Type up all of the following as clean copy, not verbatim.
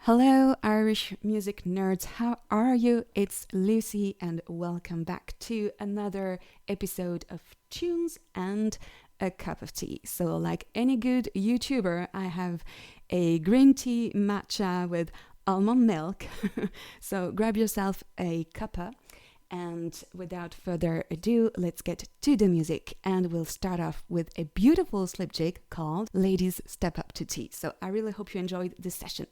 Hello, Irish music nerds. How are you? It's Lucy, and welcome back to another episode of Tunes and a Cup of Tea. So, like any good YouTuber, I have a green tea matcha with almond milk. So, grab yourself a cuppa. And without further ado, let's get to the music. And we'll start off with a beautiful slipjig called Ladies Step Up to Tea. So, I really hope you enjoyed this session.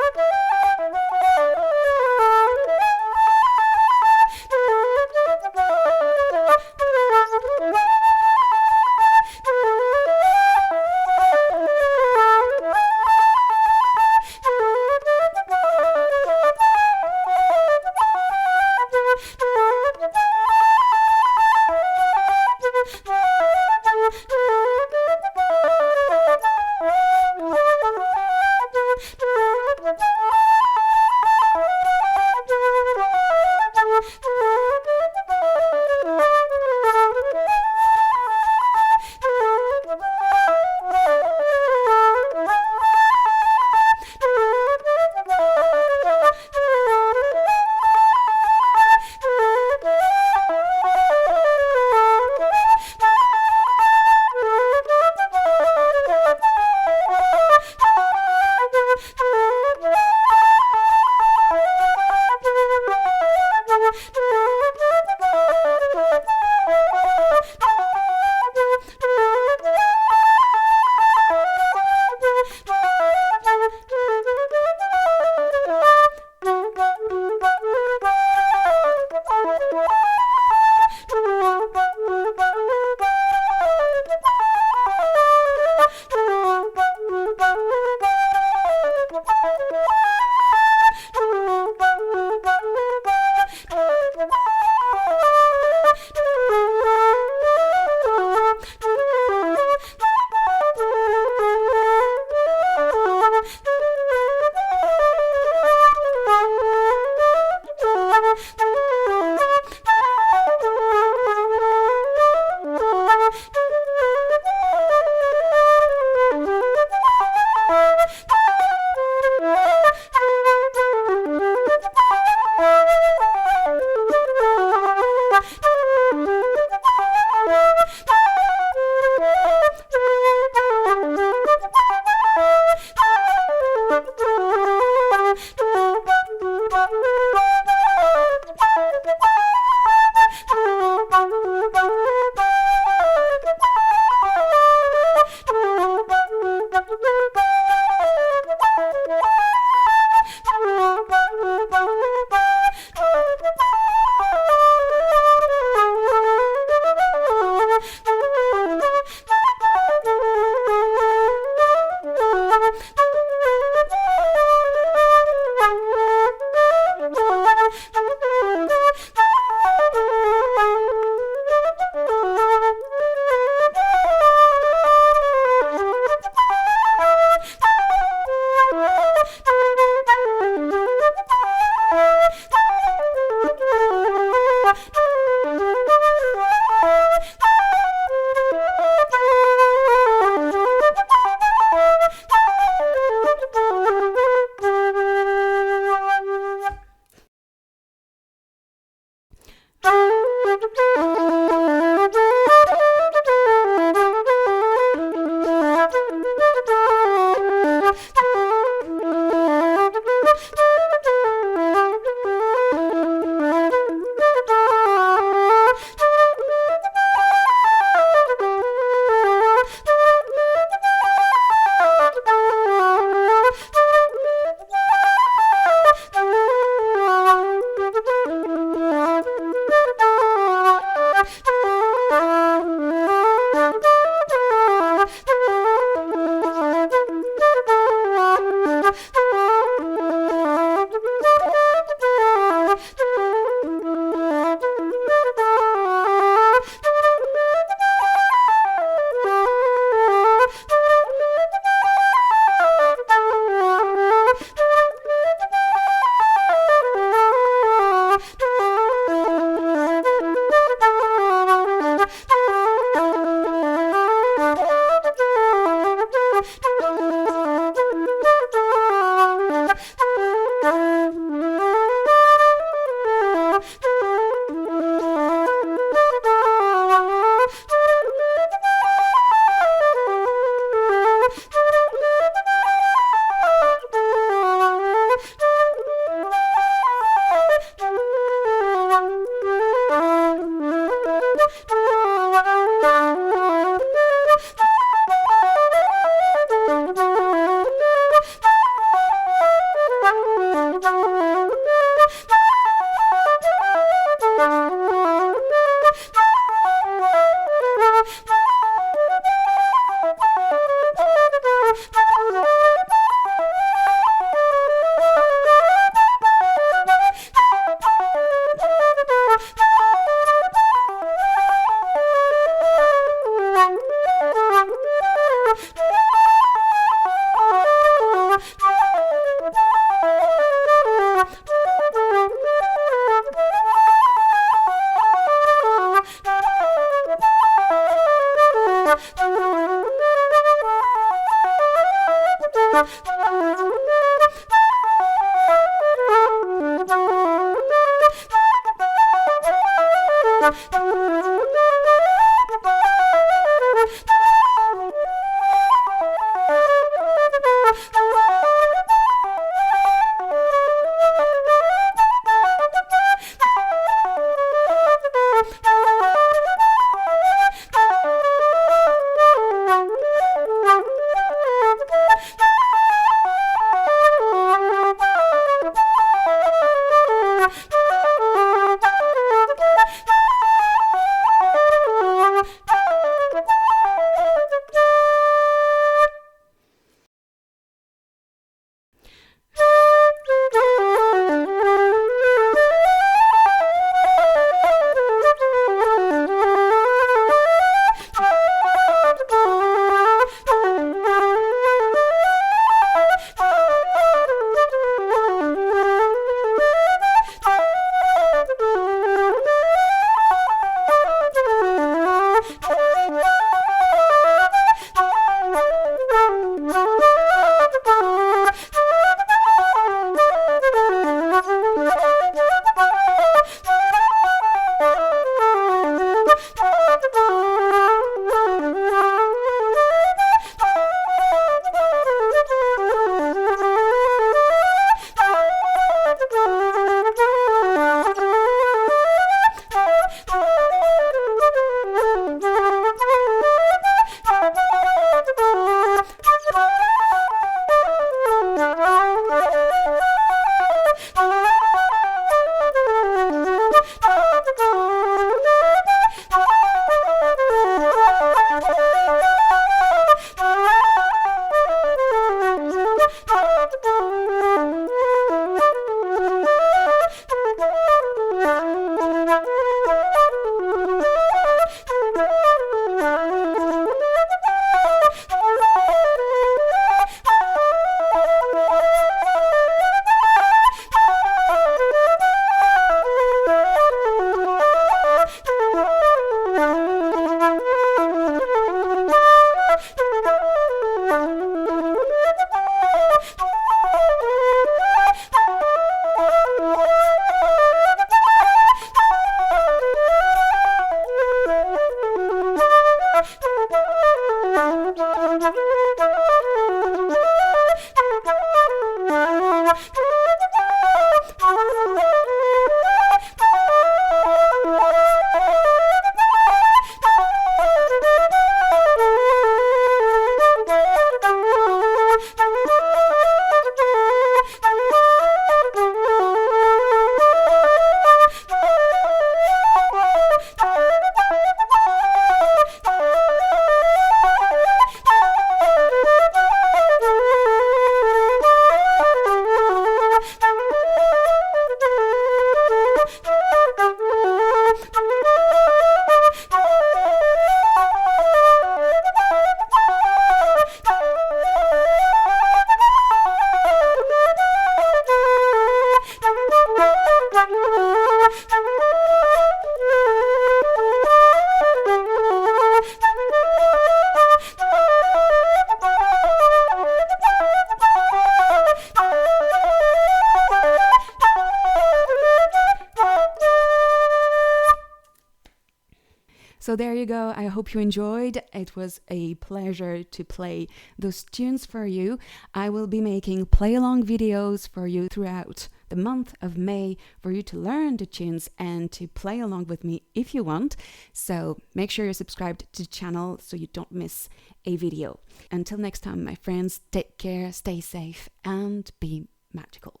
So there you go. I hope you enjoyed. It was a pleasure to play those tunes for you. I will be making play-along videos for you throughout the month of May for you to learn the tunes and to play along with me if you want. So make sure you're subscribed to the channel so you don't miss a video. Until next time, my friends, take care, stay safe, and be magical.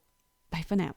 Bye for now.